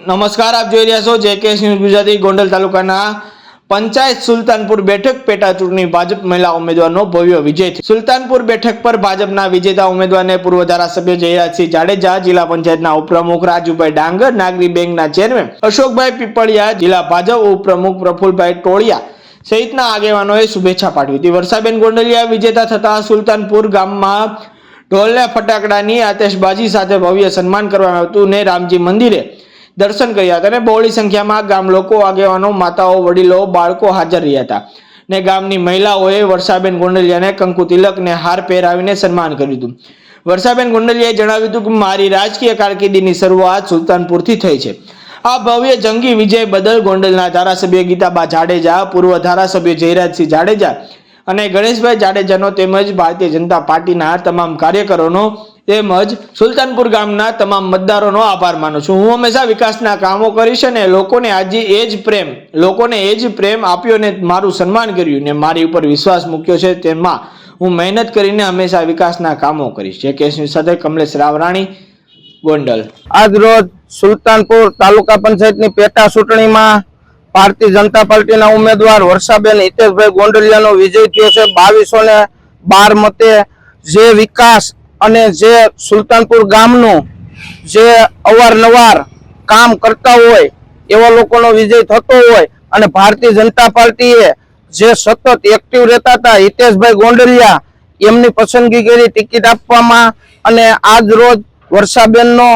નમસ્કાર, આપ જોઈ રહ્યા છો જેકેએસ ન્યૂઝ ગુજરાતી। ગોંડલ તાલુકાના પંચાયત સુલતાનપુર બેઠક પેટા ચૂંટણી ભાજપ મહિલા ઉમેદવારનો ભવ્ય વિજય થયો। સુલતાનપુર બેઠક પર ભાજપના વિજેતા ઉમેદવારને પૂર્વ ધારાસભ્ય જયરાજસિંહ જાડેજા, જિલ્લા પંચાયતના ઉપપ્રમુખ રાજુભાઈ ડાંગર, નાગરી બેંકના ચેરમેન અશોકભાઈ પીપળિયા, જિલ્લા ભાજપ ઉપપ્રમુખ પ્રફુલભાઈ ટોળિયા સહિતના આગેવાનોએ શુભેચ્છા પાઠવી હતી। વર્ષાબેન ગોંડલિયા વિજેતા થતા સુલતાનપુર ગામમાં ઢોલ ને ફટાકડાની આતશબાજી સાથે ભવ્ય સન્માન કરવામાં આવ્યું હતું ને રામજી મંદિરે દર્શન કર્યા હતા અને બહોળી સંખ્યામાં ગામ લોકો, આગેવાનો, માતાઓ, વડીલો, બાળકો હાજર રહ્યા હતા ને ગામની મહિલાઓએ વર્ષાબેન ગોંડલિયાને કંકુ તિલક ને હાર પહેરાવીને સન્માન કર્યું હતું। વર્ષાબેન ગોંડલિયાએ જણાવ્યું હતું કે મારી રાજકીય કારકિર્દીની શરૂઆત સુલતાનપુરથી થઈ છે। આ ભવ્ય જંગી વિજય બદલ ગોંડલના ધારાસભ્ય ગીતાબા જાડેજા, પૂર્વ ધારાસભ્ય જયરાજસિંહ જાડેજા અને ગણેશભાઈ જાડેજાનો તેમજ ભારતીય જનતા પાર્ટીના તમામ કાર્યકરોનો તેમજ સુલતાનપુર ગામના તમામ મતદારોનો આભાર માનું છું। હું હંમેશા વિકાસના કામો કરીશ અને લોકોને એ જ પ્રેમ આપ્યો ને મારું સન્માન કર્યું ને મારી ઉપર વિશ્વાસ મૂક્યો છે, તેમાં હું મહેનત કરીને હંમેશા વિકાસના કામો કરીશ। જેકેએસ ન્યૂઝ સાથે કમલેશ રાવરાણી, ગોંડલ। આજ રોજ સુલતાનપુર તાલુકા પંચાયતની પેટા ચૂંટણીમાં ભારતીય જનતા પાર્ટીના ઉમેદવાર વર્ષાબેન હિતેશભાઈ ગોંડલિયાનો વિજય થયો છે। 2212 મતે જે વિકાસ અને જે સુલતાનપુર ગામનું જે અવારનવાર કામ કરતા હોય એવા લોકોનો વિજય થતો હોય અને ભારતીય જનતા પાર્ટીએ જે સતત એક્ટિવ રહેતા હતા હિતેશભાઈ ગોંડલિયા એમની પસંદગી કરી ટિકિટ આપવામાં અને આજ રોજ વર્ષાબેનનો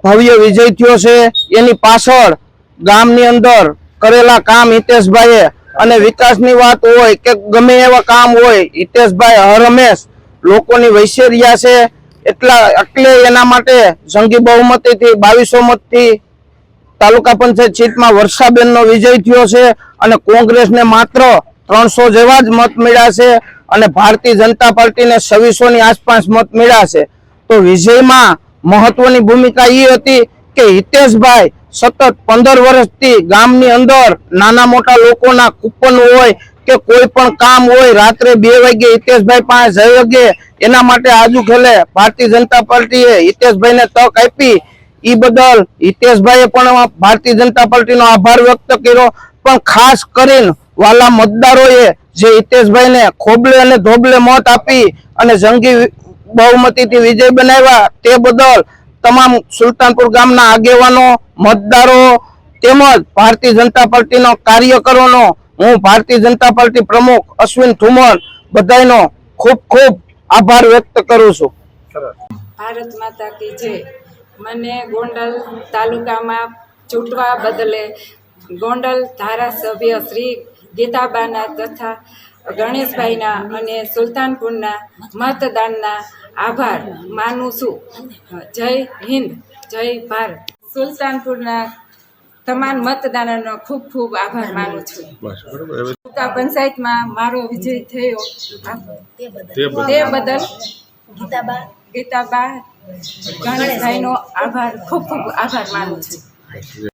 ભવ્ય વિજય થયો છે। એની પાછળ ગામની અંદર કરેલા કામ હિતેશભાઈએ અને વિકાસની વાત હોય કે ગમે એવા કામ હોય હિતેશભાઈ હર હંમેશ લોકોની વૈસે રહ્યા છે। એટલે એના માટે જંગી બહુમતીથી 2200 મતથી તાલુકા પંચાયત સીટમાં વર્ષાબેનનો વિજય થયો છે અને કોંગ્રેસને માત્ર 300 જેવા જ મત મળ્યા છે અને ભારતીય જનતા પાર્ટીને 2600 ની આસપાસ મત મળ્યા છે। તો વિજયમાં મહત્વની ભૂમિકા એ હતી કે હિતેશભાઈ સતત 15 વર્ષથી ગામની અંદર નાના મોટા લોકોના કૂપન હોય કે કોઈ પણ કામ હોય રાત્રે 2 વાગે હિતેશભાઈ પાસે જઈ વગે એના માટે આજુ ખેલે ભારતીય જનતા પાર્ટીએ હિતેશભાઈને તક આપી। એ બદલ હિતેશભાઈએ પણ ભારતીય જનતા પાર્ટીનો આભાર વ્યક્ત કર્યો। પણ ખાસ કરીને વાલા મતદારોએ જે હિતેશભાઈને ખોબલે અને ધોબલે મત આપી અને જંગી બહુમતીથી વિજય બનાવ્યા તે બદલ તમામ સુલતાનપુર ગામના આગેવાનો, મતદારો તેમજ ભારતીય જનતા પાર્ટીનો કાર્યકરોનો હું ભારતીય જનતા પાર્ટી પ્રમુખ અશ્વિન ઠુમર બધાનો ખૂબ ખૂબ આભાર વ્યક્ત કરું છું। ભારત માતા કી જય। મને ગોંડલ તાલુકામાં ચૂંટવા બદલે ગોંડલ ધારાસભ્ય શ્રી ગીતાબાના તથા ગણેશભાઈના અને સુલતાનપુરના મતદાનના આભાર માનું છું। જય હિન્દ, જય ભારત। સુલતાનપુરના તમામ મતદારોનો ખૂબ ખૂબ આભાર માનું છું। તાલુકા પંચાયતમાં મારો વિજય થયો તે બદલ ગીતાબા ગણેશભાઈનો આભાર ખૂબ ખૂબ આભાર માનું છું।